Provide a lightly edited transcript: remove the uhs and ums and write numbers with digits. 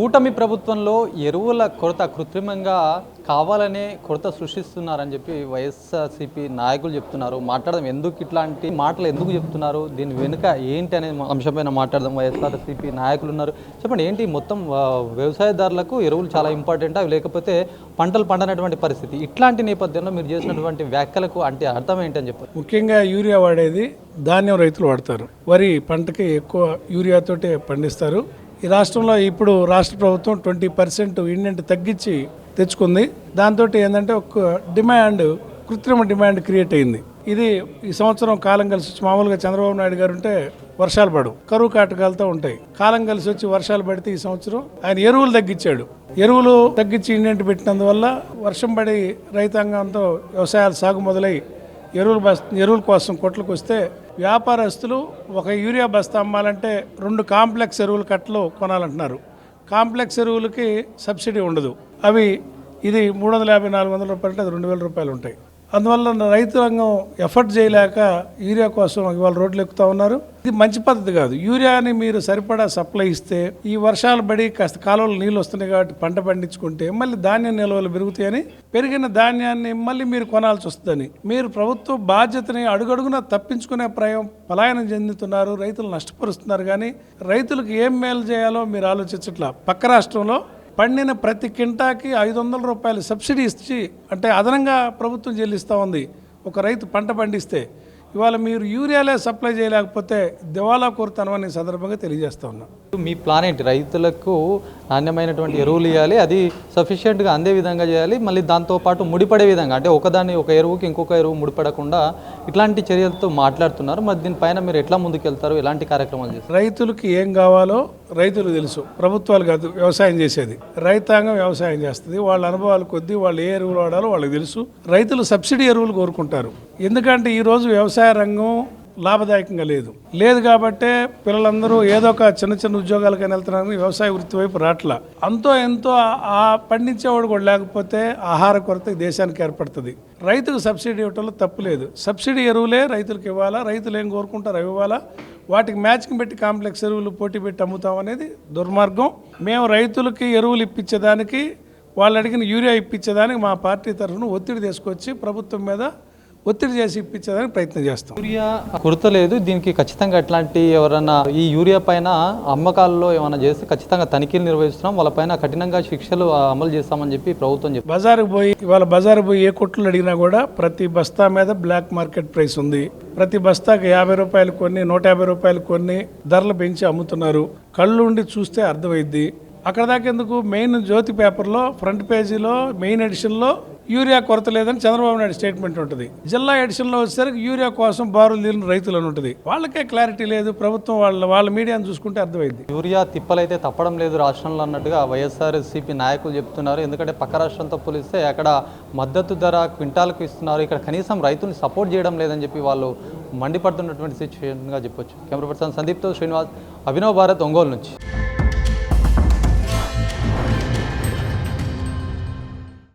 కూటమి ప్రభుత్వంలో ఎరువుల కొరత కృత్రిమంగా కావాలనే కొరత సృష్టిస్తున్నారని చెప్పి వైఎస్ఆర్సీపీ నాయకులు చెప్తున్నారు. మాట్లాడదాం, ఎందుకు ఇట్లాంటి మాటలు ఎందుకు చెప్తున్నారు, దీని వెనుక ఏంటి అనే అంశంపైన మాట్లాడదాం. వైఎస్ఆర్సీపీ నాయకులు ఉన్నారు. చెప్పండి, ఏంటి మొత్తం వ్యవసాయదారులకు ఎరువులు చాలా ఇంపార్టెంట్, అవి లేకపోతే పంటలు పండనటువంటి పరిస్థితి. ఇట్లాంటి నేపథ్యంలో మీరు చేసినటువంటి వ్యాఖ్యలకు అంటే అర్థం ఏంటని చెప్పారు? ముఖ్యంగా యూరియా వాడేది ధాన్యం రైతులు వాడతారు. వరి పంటకి ఎక్కువ యూరియాతోటే పండిస్తారు. ఈ రాష్ట్రంలో ఇప్పుడు రాష్ట్ర ప్రభుత్వం 20% ఇండెంట్ తగ్గించి తెచ్చుకుంది. దాంతో ఏంటంటే ఒక డిమాండ్, కృత్రిమ డిమాండ్ క్రియేట్ అయింది. ఇది ఈ సంవత్సరం కాలం కలిసి వచ్చి, మామూలుగా చంద్రబాబు నాయుడు గారు ఉంటే వర్షాలు పడవు, కరువు కాటకాలతో ఉంటాయి. కాలం కలిసి వచ్చి వర్షాలు పడితే ఈ సంవత్సరం ఆయన ఎరువులు తగ్గించాడు. ఎరువులు తగ్గించి ఇండెంట్ పెట్టినందువల్ల వర్షం పడి రైతాంగంతో వ్యవసాయాలు సాగు మొదలై ఎరువుల కోసం కొట్లకు వస్తే వ్యాపారస్తులు ఒక యూరియా బస్తా అమ్మాలంటే 2 కాంప్లెక్స్ ఎరువుల కట్టలు కొనాలంటున్నారు. కాంప్లెక్స్ ఎరువులకి సబ్సిడీ ఉండదు. అవి ఇది 350-400 రూపాయలు అంటే అది 2000 రూపాయలు ఉంటాయి. అందువల్ల రైతాంగం ఎఫర్ట్ చేయలేక యూరియా కోసం ఇవాళ రోడ్లు ఎక్కుతూ ఉన్నారు. ఇది మంచి పద్ధతి కాదు. యూరియాని మీరు సరిపడా సప్లై ఇస్తే, ఈ వర్షాలు పడి కాస్త కాలువలు నీళ్ళు వస్తున్నాయి కాబట్టి పంట పండించుకుంటే మళ్ళీ ధాన్యం నిల్వలు పెరుగుతాయని, పెరిగిన ధాన్యాన్ని మళ్ళీ మీరు కొనాల్సి వస్తుందని మీరు ప్రభుత్వ బాధ్యతని అడుగడుగునా తప్పించుకునే పలాయనం చెందుతున్నారు. రైతులు నష్టపరుస్తున్నారు. కానీ రైతులకు ఏం మేలు చేయాలో మీరు ఆలోచించట్లా. పక్క రాష్ట్రంలో పండిన ప్రతి కింటాకి 500 రూపాయలు సబ్సిడీ ఇచ్చి, అంటే అదనంగా ప్రభుత్వం చెల్లిస్తూ ఉంది ఒక రైతు పంట పండిస్తే. ఇవాళ మీరు యూరియాలే సప్లై చేయలేకపోతే దివాలా కోరుతాను అని సందర్భంగా తెలియజేస్తా ఉన్నాం. మీ ప్లాన్ ఏంటి? రైతులకు నాణ్యమైనటువంటి ఎరువులు ఇవ్వాలి, అది సఫిషియెంట్గా అందే విధంగా చేయాలి, మళ్ళీ దాంతోపాటు ముడిపడే విధంగా, అంటే ఒక ఎరువుకి ఇంకొక ఎరువు ముడిపడకుండా ఇట్లాంటి చర్యలతో మాట్లాడుతున్నారు. మరి దీనిపైన మీరు ఎట్లా ముందుకెళ్తారు, ఎలాంటి కార్యక్రమాలు చేస్తారు? రైతులకి ఏం కావాలో రైతులు తెలుసు, ప్రభుత్వాలు కాదు వ్యవసాయం చేసేది. రైతాంగం వ్యవసాయం చేస్తుంది. వాళ్ళ అనుభవాల కొద్దీ వాళ్ళు ఏ ఎరువులు వాడాలో వాళ్ళకి తెలుసు. రైతులు సబ్సిడీ ఎరువులు కోరుకుంటారు. ఎందుకంటే ఈరోజు వ్యవసాయ రంగం లాభదాయకంగా లేదు కాబట్టే పిల్లలందరూ ఏదో ఒక చిన్న ఉద్యోగాలకైనా వెళ్తున్నారు. వ్యవసాయ వృత్తి వైపు రాట్లా. అంతో ఎంతో ఆ పండించేవాడు కూడా లేకపోతే ఆహార కొరత దేశానికి ఏర్పడుతుంది. రైతుకు సబ్సిడీ ఇవ్వటంలో తప్పు లేదు. సబ్సిడీ ఎరువులే రైతులకు ఇవ్వాలా, రైతులు ఏం కోరుకుంటారు అవి ఇవ్వాలా. వాటికి మ్యాచింగ్ పెట్టి కాంప్లెక్స్ ఎరువులు పోటీ పెట్టి అమ్ముతాం అనేది దుర్మార్గం. మేము రైతులకి ఎరువులు ఇప్పించేదానికి, వాళ్ళు అడిగిన యూరియా ఇప్పించేదానికి మా పార్టీ తరఫున ఒత్తిడి తీసుకొచ్చి ప్రభుత్వం మీద ఒత్తిడి చేసి ఇప్పించేదానికి ప్రయత్నం చేస్తాం. యూరియా కొరత లేదు, దీనికి ఖచ్చితంగా ఎట్లాంటి ఎవరైనా ఈ యూరియా పైన అమ్మకాల్లో ఏమైనా చేస్తే ఖచ్చితంగా తనిఖీలు నిర్వహిస్తున్నాం, వాళ్ళపైన కఠినంగా శిక్షలు అమలు చేస్తామని చెప్పి ప్రభుత్వం చెప్పింది. బజారుకు పోయి ఏ కొట్లు అడిగినా కూడా ప్రతి బస్తా మీద బ్లాక్ మార్కెట్ ప్రైస్ ఉంది. ప్రతి బస్తాకి 50 రూపాయలు కొన్ని, 150 రూపాయలు కొన్ని ధరలు పెంచి అమ్ముతున్నారు. కళ్ళు ఉండి చూస్తే అర్థమైద్ది. అక్కడ దాకెందుకు, మెయిన్ జ్యోతి పేపర్లో ఫ్రంట్ పేజీలో మెయిన్ ఎడిషన్లో యూరియా కొరత లేదని చంద్రబాబు నాయుడు స్టేట్మెంట్ ఉంటుంది. జిల్లా ఎడిషన్లో వచ్చేసరికి యూరియా కోసం బారులు తీరిన రైతులు అని ఉంటుంది. వాళ్ళకే క్లారిటీ లేదు. ప్రభుత్వం వాళ్ళ మీడియాను చూసుకుంటే అర్థమైంది. యూరియా తిప్పలైతే తప్పడం లేదు రాష్ట్రంలో అన్నట్టుగా వైఎస్ఆర్సీపీ నాయకులు చెప్తున్నారు. ఎందుకంటే పక్క రాష్ట్రంతో పోలిస్తే అక్కడ మద్దతు ధర క్వింటాలకు ఇస్తున్నారు, ఇక్కడ కనీసం రైతుని సపోర్ట్ చేయడం లేదని చెప్పి వాళ్ళు మండిపడుతున్నటువంటి సిచ్యువేషన్గా చెప్పొచ్చు. కెమెరా పర్సన్ సందీప్తో శ్రీనివాస్, అభినవ్ భారత్, ఒంగోలు నుంచి.